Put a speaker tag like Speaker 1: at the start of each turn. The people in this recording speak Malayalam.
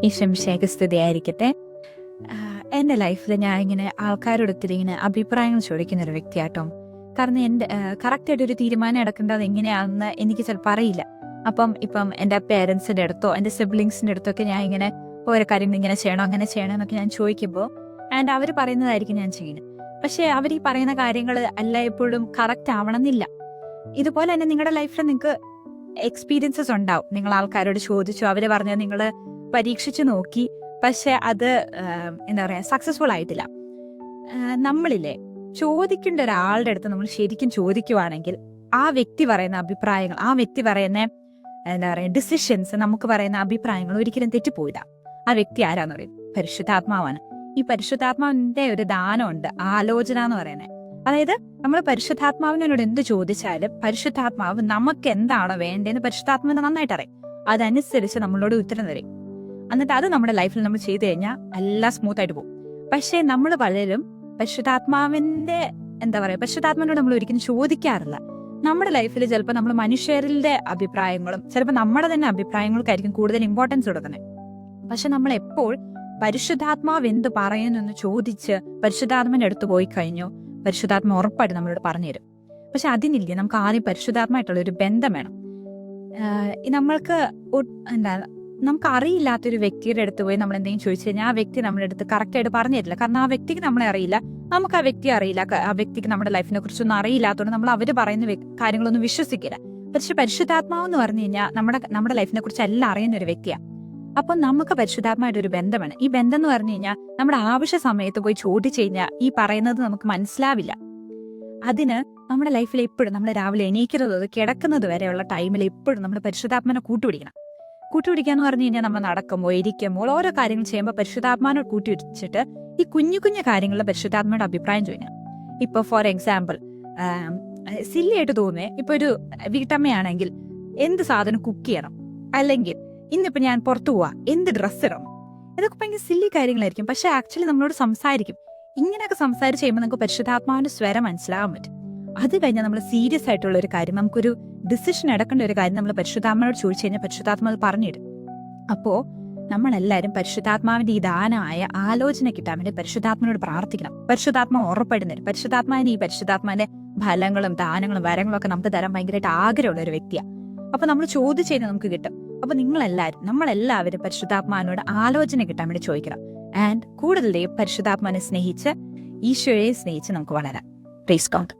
Speaker 1: ഈശംശേഖ സ്തുതിയായിരിക്കട്ടെ. എൻ്റെ ലൈഫിൽ ഞാൻ ഇങ്ങനെ ആൾക്കാരോട് ഒത്തിരി ഇങ്ങനെ അഭിപ്രായങ്ങൾ ചോദിക്കുന്നൊരു വ്യക്തിയാട്ടോ. കാരണം എൻ്റെ കറക്റ്റായിട്ടൊരു തീരുമാനം എടുക്കേണ്ടത് എങ്ങനെയാണെന്ന് എനിക്ക് ചിലപ്പോൾ അറിയില്ല. ഇപ്പം എൻ്റെ പേരൻസിൻ്റെ അടുത്തോ എൻ്റെ സിബ്ലിങ്സിൻ്റെ അടുത്തൊക്കെ ഞാൻ ഇങ്ങനെ ഓരോ കാര്യങ്ങൾ ഇങ്ങനെ ചെയ്യണോ അങ്ങനെ ചെയ്യണോ എന്നൊക്കെ ഞാൻ ചോദിക്കുമ്പോൾ അവർ പറയുന്നതായിരിക്കും ഞാൻ ചെയ്യുന്നത്. പക്ഷേ അവർ ഈ പറയുന്ന കാര്യങ്ങൾ അല്ല എപ്പോഴും കറക്റ്റ് ആവണമെന്നില്ല. ഇതുപോലെ തന്നെ നിങ്ങളുടെ ലൈഫിൽ നിങ്ങൾക്ക് എക്സ്പീരിയൻസസ് ഉണ്ടാവും. നിങ്ങൾ ആൾക്കാരോട് ചോദിച്ചു, അവർ പറഞ്ഞത് നിങ്ങൾ പരീക്ഷിച്ചു നോക്കി, പക്ഷെ അത് എന്താ പറയുക സക്സസ്ഫുൾ ആയിട്ടില്ല. നമ്മളില്ലേ ചോദിക്കേണ്ട ഒരാളുടെ അടുത്ത് നമ്മൾ ശരിക്കും ചോദിക്കുവാണെങ്കിൽ ആ വ്യക്തി പറയുന്ന അഭിപ്രായങ്ങൾ, ആ വ്യക്തി പറയുന്ന എന്താ പറയുക ഡിസിഷൻസ്, നമുക്ക് പറയുന്ന അഭിപ്രായങ്ങൾ ഒരിക്കലും തെറ്റിപ്പോയില്ല. ആ വ്യക്തി ആരാന്ന് പറയും? പരിശുദ്ധാത്മാവാണ്. ഈ പരിശുദ്ധാത്മാവിന്റെ ഒരു ദാനമുണ്ട്, ആലോചന എന്ന് പറയുന്നത്. അതായത് നമ്മൾ പരിശുദ്ധാത്മാവിനോട് എന്ത് ചോദിച്ചാലും പരിശുദ്ധാത്മാവ് നമുക്ക് എന്താണോ വേണ്ടതെന്ന് പരിശുദ്ധാത്മാവിനെ നന്നായിട്ട് അറിയും. അതനുസരിച്ച് നമ്മളോട് ഉത്തരം തരും. എന്നിട്ട് അത് നമ്മുടെ ലൈഫിൽ നമ്മൾ ചെയ്തു കഴിഞ്ഞാൽ എല്ലാം സ്മൂത്ത് ആയിട്ട് പോകും. പക്ഷേ നമ്മൾ പലരും പരിശുദ്ധാത്മാവിന്റെ എന്താ പറയുക പരിശുദ്ധാത്മാവിനോട് നമ്മൾ ഒരിക്കലും ചോദിക്കാറില്ല. നമ്മുടെ ലൈഫിൽ ചിലപ്പോൾ നമ്മൾ മനുഷ്യരുടെ അഭിപ്രായങ്ങളും ചിലപ്പോൾ നമ്മുടെ തന്നെ അഭിപ്രായങ്ങൾക്കായിരിക്കും കൂടുതൽ ഇമ്പോർട്ടൻസ് കൊടുക്കുന്നത്. പക്ഷെ നമ്മൾ എപ്പോൾ പരിശുദ്ധാത്മാവ് എന്ത് പറയുന്നു ചോദിച്ച് പരിശുദ്ധാത്മാവിന്റെ അടുത്ത് പോയി കഴിഞ്ഞു, പരിശുദ്ധാത്മ ഉറപ്പായിട്ട് നമ്മളോട് പറഞ്ഞു തരും. പക്ഷെ അതിനില്ലേ, നമുക്ക് ആദ്യം പരിശുദ്ധാത്മായിട്ടുള്ള ഒരു ബന്ധം വേണം. നമ്മൾക്ക് നമുക്ക് അറിയില്ലാത്തൊരു വ്യക്തിയുടെ അടുത്ത് പോയി നമ്മൾ എന്തെങ്കിലും ചോദിച്ചു കഴിഞ്ഞാൽ ആ വ്യക്തി നമ്മുടെ അടുത്ത് കറക്റ്റായിട്ട് പറഞ്ഞു തരില്ല. കാരണം ആ വ്യക്തിക്ക് നമ്മളെ അറിയില്ല, നമുക്ക് ആ വ്യക്തിയെ അറിയില്ല. ആ വ്യക്തിക്ക് നമ്മുടെ ലൈഫിനെ കുറിച്ചൊന്നും അറിയില്ലാത്തതുകൊണ്ട് നമ്മൾ അവർ പറയുന്ന കാര്യങ്ങളൊന്നും വിശ്വസിക്കില്ല. പക്ഷെ പരിശുദ്ധാത്മാവ് എന്ന് പറഞ്ഞു കഴിഞ്ഞാൽ നമ്മുടെ ലൈഫിനെ കുറിച്ച് എല്ലാം അറിയുന്ന ഒരു വ്യക്തിയാണ്. അപ്പൊ നമുക്ക് പരിശുദ്ധാത്മായിട്ട് ഒരു ബന്ധമാണ്. ഈ ബന്ധം എന്ന് പറഞ്ഞു കഴിഞ്ഞാൽ നമ്മുടെ ആവശ്യ സമയത്ത് പോയി ചോദിച്ചു കഴിഞ്ഞാൽ ഈ പറയുന്നത് നമുക്ക് മനസ്സിലാവില്ല. അതിന് നമ്മുടെ ലൈഫിൽ എപ്പോഴും നമ്മൾ രാവിലെ എണീക്കുന്നത് കിടക്കുന്നത് വരെയുള്ള ടൈമിൽ എപ്പോഴും നമ്മൾ പരിശുദ്ധാത്മാനെ കൂട്ടുപിടിക്കണം. കൂട്ടുപിടിക്കാന്ന് പറഞ്ഞു കഴിഞ്ഞാൽ നമ്മൾ നടക്കുമ്പോൾ ഇരിക്കുമ്പോൾ ഓരോ കാര്യങ്ങൾ ചെയ്യുമ്പോൾ പരിശുദ്ധാത്മാനോട് കൂട്ടിവെച്ചിട്ട് ഈ കുഞ്ഞു കുഞ്ഞു കാര്യങ്ങളിൽ പരിശുദ്ധാത്മയുടെ അഭിപ്രായം ചോദിക്കണം. ഇപ്പൊ ഫോർ എക്സാമ്പിൾ സില്ലിയായിട്ട് തോന്നുന്നേ, ഇപ്പൊ ഒരു വീട്ടമ്മയാണെങ്കിൽ എന്ത് സാധനം കുക്ക് ചെയ്യണം, അല്ലെങ്കിൽ ഇന്നിപ്പോ ഞാൻ പുറത്തു പോവാ എന്ത് ഡ്രസ്സ് ഇടണം, ഇതൊക്കെ ഭയങ്കര സില്ലി കാര്യങ്ങളായിരിക്കും. പക്ഷെ ആക്ച്വലി നമ്മളോട് സംസാരിക്കും. ഇങ്ങനെയൊക്കെ സംസാരിച്ച് കഴിയുമ്പോൾ നമുക്ക് പരിശുദ്ധാത്മാവിന്റെ സ്വരം മനസ്സിലാകാൻ പറ്റും. അത് കഴിഞ്ഞാൽ നമ്മൾ സീരിയസ് ആയിട്ടുള്ള ഒരു കാര്യം, നമുക്കൊരു ഡിസിഷൻ എടുക്കേണ്ട ഒരു കാര്യം നമ്മൾ പരിശുദ്ധാത്മാവോട് ചോദിച്ചു കഴിഞ്ഞാൽ പരിശുദ്ധാത്മാവ് പറഞ്ഞിടും. അപ്പോ നമ്മളെല്ലാവരും പരിശുദ്ധാത്മാവിന്റെ ഈ ദാനമായ ആലോചന കിട്ടാൻ വേണ്ടി പരിശുദ്ധാത്മാവിനോട് പ്രാർത്ഥിക്കണം. പരിശുദ്ധാത്മാവ് ഉറപ്പായിട്ട് തരും. പരിശുദ്ധാത്മാവിന്റെ ഫലങ്ങളും ദാനങ്ങളും വരങ്ങളും ഒക്കെ നമുക്ക് തരാൻ ഭയങ്കരമായിട്ട് ആഗ്രഹമുള്ള ഒരു വ്യക്തിയാണ്. അപ്പൊ നമ്മൾ ചോദിച്ചു കഴിഞ്ഞാൽ നമുക്ക് കിട്ടും. അപ്പൊ നമ്മളെല്ലാവരും പരിശുദ്ധാത്മാവിനോട് ആലോചന കിട്ടാൻ വേണ്ടി ചോദിക്കണം. ആൻഡ് കൂടുതൽ പരിശുദ്ധാത്മാവിനെ സ്നേഹിച്ച് ഈശോയെ സ്നേഹിച്ച് നമുക്ക് വളരാം. Praise God.